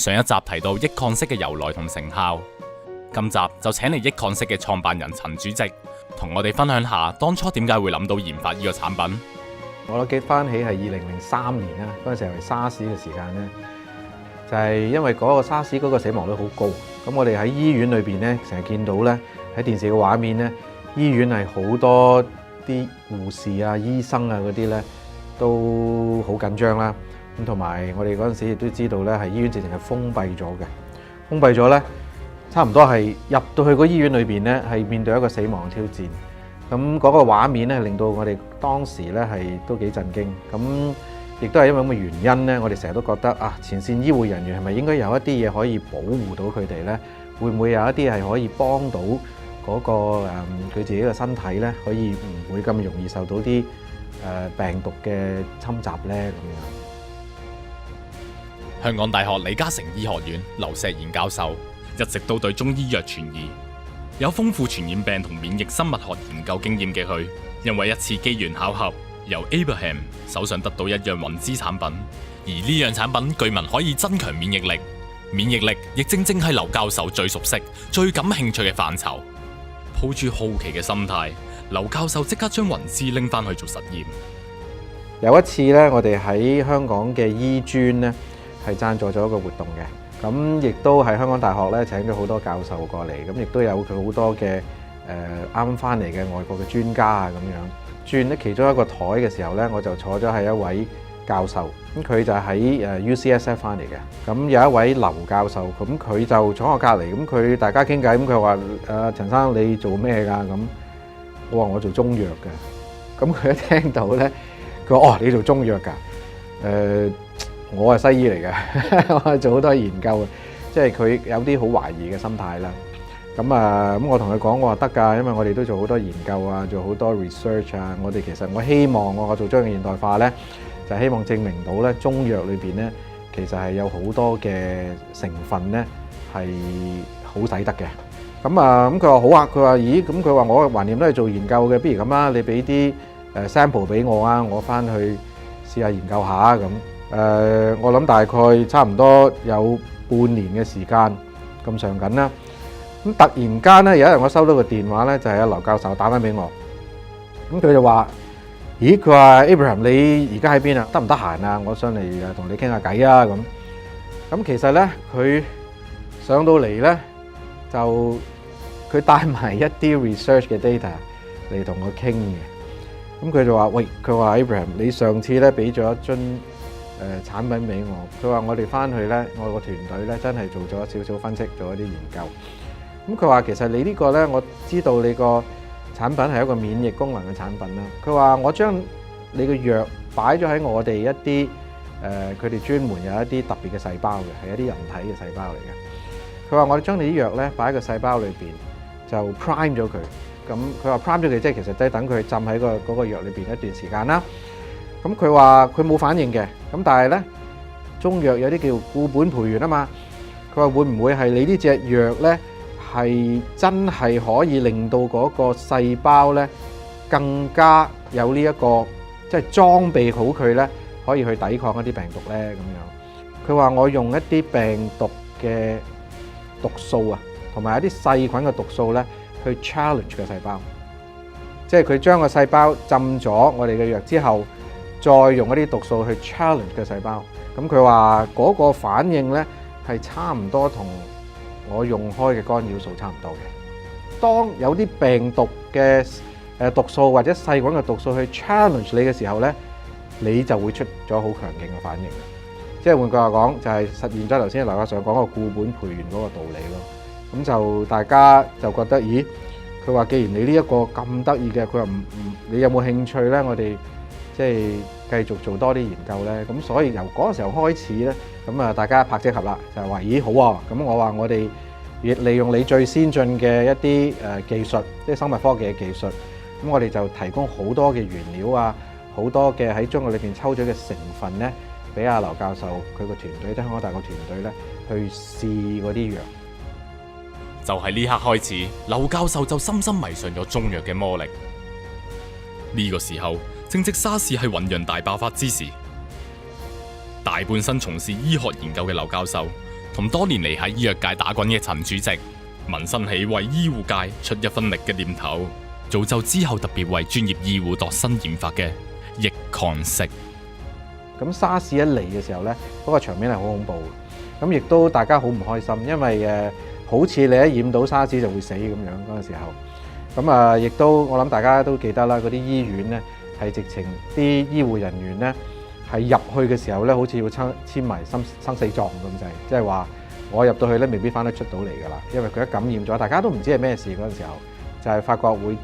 上一集提到益抗式嘅由來同成效，今集就請嚟益抗式嘅創辦人陳主席，同我哋分享下當初點解會諗到研發呢個產品。我都記翻起係2003年啦，嗰陣時係沙士嘅時間咧，就係因為嗰個沙士嗰個死亡率好高，咁我哋喺醫院裏邊咧，成日見到咧喺電視嘅畫面咧，醫院係好多啲護士啊、醫生啊嗰啲咧都好緊張啦。咁同埋我哋嗰陣時亦都知道咧，係醫院直情係封閉咗嘅，封閉咗咧，差唔多係入到去個醫院裏邊咧，係面對一個死亡挑戰。咁嗰個畫面咧，令到我哋當時咧係都幾震驚。咁亦都係因為咁嘅原因咧，我哋成日都覺得啊，前線醫護人員係咪應該有一啲嘢可以保護到佢哋咧？會唔會有一啲係可以幫到嗰個佢自己嘅身體咧，可以唔會咁容易受到啲病毒嘅侵襲咧？咁樣。香港大學李嘉誠醫學院劉錫賢教授一直都對中醫藥存疑，有豐富傳染病同免疫生物學研究經驗嘅佢，因為一次機緣巧合，由 Abraham 手上得到一樣混資產品，而呢樣產品據聞可以增強免疫力，免疫力亦正正係劉教授最熟悉、最感興趣嘅範疇。抱住好奇嘅心態，劉教授即刻將混資拎翻去做實驗。有一次咧，我哋喺香港嘅醫專咧，係贊助咗一個活動嘅，咁亦都係香港大學咧請咗好多教授過嚟，咁亦都有佢好多嘅啱翻嚟嘅外國嘅專家啊咁樣。轉咧其中一個台嘅時候咧，我就坐咗係一位教授，咁佢就喺UCSF 翻嚟嘅。咁有一位劉教授，咁佢就坐我隔離，咁佢大家傾偈，咁佢話陳生你做咩㗎？咁我話我做中藥嘅。咁佢一聽到咧，佢話哦你做中藥㗎？我係西醫嚟嘅，我係做好多研究嘅，即係佢有啲好懷疑嘅心態啦。咁我同佢講，我話得㗎，因為我哋都做好多研究啊，做好多 research 啊。我希望我做中藥現代化咧，就係希望證明到咧中藥裏邊咧，其實係有好多嘅成分咧係好使得嘅。咁佢話好啊，佢話咦，咁佢話我橫掂都係做研究嘅，不如咁啦，你俾啲sample 俾我啊，我翻去試下研究下咁。我諗大概差唔多有半年嘅時間咁上緊啦。咁突然間咧，有一日我收到個電話咧，就係阿劉教授打翻俾我。咁佢就話：咦，佢話 Abraham 你而家喺邊啊？得唔得閒啊？我上嚟同你傾下偈啊咁。咁其實咧，佢上到嚟咧，就佢帶埋一啲 research 嘅 data 嚟同我傾嘅。咁佢就話：喂，佢話 Abraham 你上次咧俾咗一樽產品俾我，佢話我哋翻去咧，我個團隊咧真係做咗少少分析，做一啲研究。咁佢話其實你呢個咧，我知道你個產品係一個免疫功能嘅產品啦。佢話我將你嘅藥擺咗喺我哋一啲佢哋專門有一啲特別嘅細胞嘅，係一啲人體嘅細胞嚟嘅。佢話我哋將你啲藥咧擺喺個細胞裏邊，就 prime 咗佢。咁佢話 prime 咗佢，即係其實即係等佢浸喺嗰個藥裏邊一段時間啦。咁佢話佢冇反應嘅，咁但係咧中藥有啲叫固本培元啊嘛。佢話會唔會係你呢隻藥咧係真係可以令到嗰個細胞咧更加有呢一個即係裝備好佢咧，可以去抵抗一啲病毒咧咁樣。佢話我用一啲病毒嘅毒素啊，同埋一啲細菌嘅毒素咧去 challenge 個細胞，即係佢將個細胞浸咗我哋嘅藥之後，再用一啲毒素去 challenge 嘅細胞，咁佢話嗰個反應咧係差唔多同我用開嘅干擾素差唔多嘅。當有啲病毒嘅毒素或者細菌嘅毒素去 challenge 你嘅時候咧，你就會出咗好強勁嘅反應。即係換句話講，就係實現咗頭先劉教授講個固本培元嗰個道理咯。咁就大家就覺得，咦？佢話既然你呢一個咁得意嘅，佢話你有冇興趣咧？我哋即係繼續做多啲研究咧，咁所以由嗰個時候開始咧，咁大家拍即合啦，就係話咦好喎，咁我話我哋利用你最先進嘅一啲技術，即係生物科技嘅技術，咁我哋就提供好多嘅原料啊，好多嘅喺中藥裏邊抽取嘅成分咧，俾阿劉教授佢個團隊，即係香港大學團隊咧去試嗰啲藥。就係呢刻開始，劉教授就深深迷上咗中藥嘅魔力。呢個時候正值沙士係醞釀大爆發之時，大半生從事醫學研究嘅劉教授，同同多年嚟喺醫藥界打滾嘅陳主席，萌生起為醫護界出一分力嘅念頭，造就之後特別為專業醫護度身研發嘅益抗式。咁沙士一嚟嘅時候呢，嗰個場面係好恐怖嘅，咁亦都大家好唔開心，因為好似你一染到沙士就會死咁樣嗰個時候。咁啊，亦都我諗大家都記得啦，嗰啲醫院呢係直情啲醫護人員呢係入去嘅時候呢，好似要簽埋生死狀咁滯，即係話我入到去呢未必翻得出到嚟㗎啦，因為佢一感染咗，大家都唔知係咩事嗰陣時候，就係發覺會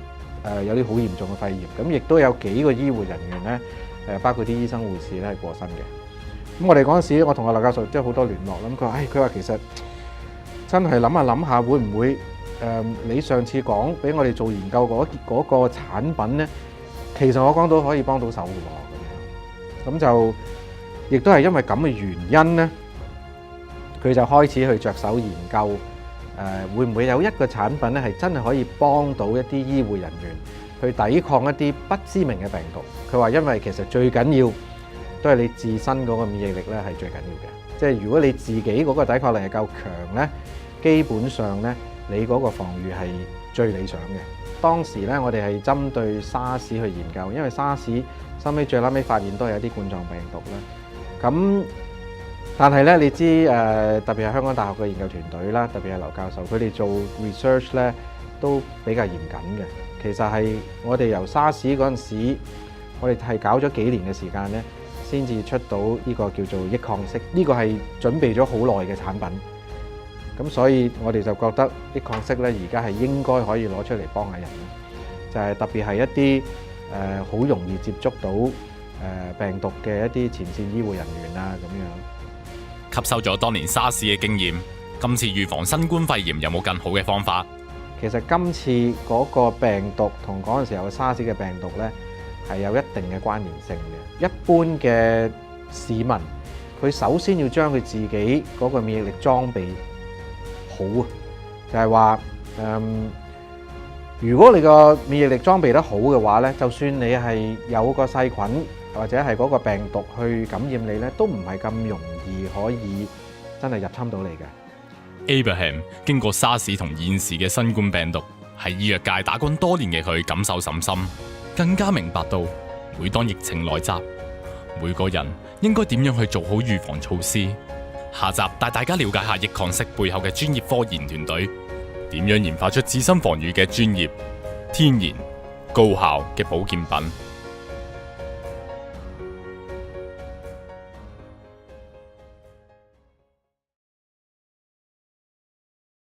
有啲好嚴重嘅肺炎，咁亦都有幾個醫護人員呢。包括啲醫生護士咧係過身嘅。咁我哋嗰陣時，我同阿劉教授即係好多聯絡啦。咁佢話其實真係諗下，會唔會你上次講俾我哋做研究嗰個產品咧，其實我講到可以幫到手嘅喎。咁就亦都係因為咁嘅原因咧，佢就開始去着手研究會唔會有一個產品咧係真係可以幫到一啲醫護人員去抵抗一啲不知名嘅病毒。佢話因為其實最緊要都係你自身嗰個免疫力咧係最緊要嘅，即係如果你自己嗰個抵抗力係夠強咧，基本上咧你嗰個防禦係最理想嘅。當時咧我哋係針對沙士去研究，因為沙士收尾最尾發現都係有啲冠狀病毒啦。咁但係咧你知特別係香港大學嘅研究團隊啦，特別係劉教授，佢哋做 research 咧都比較嚴謹嘅。其實係我哋由沙士嗰陣時，我哋係搞咗幾年嘅時間咧，先至出到呢個叫做益抗式，呢個係準備咗好耐嘅產品。咁所以我哋就覺得益抗式咧，而家係應該可以攞出嚟幫下人，就係特別係一啲好容易接觸到病毒嘅一啲前線醫護人員啊咁樣。吸收咗當年沙士嘅經驗，今次預防新冠肺炎有冇更好嘅方法？其實今次嗰個病毒同嗰陣時候嘅沙士嘅病毒咧，係有一定嘅關聯性嘅。一般嘅市民，佢首先要將佢自己嗰個免疫力裝備好啊，就係話如果你個免疫力裝備得好嘅話咧，就算你係有個細菌或者係嗰個病毒去感染你咧，都唔係咁容易可以真係入侵到你嘅。Abraham 經過沙士同現時嘅新冠病毒，喺醫藥界打滾多年嘅佢感受甚深，更加明白到每當疫情來襲，每個人應該點樣去做好預防措施。下集帶大家了解下益抗式背後嘅專業科研團隊，點樣研發出自身防禦嘅專業、天然、高效嘅保健品。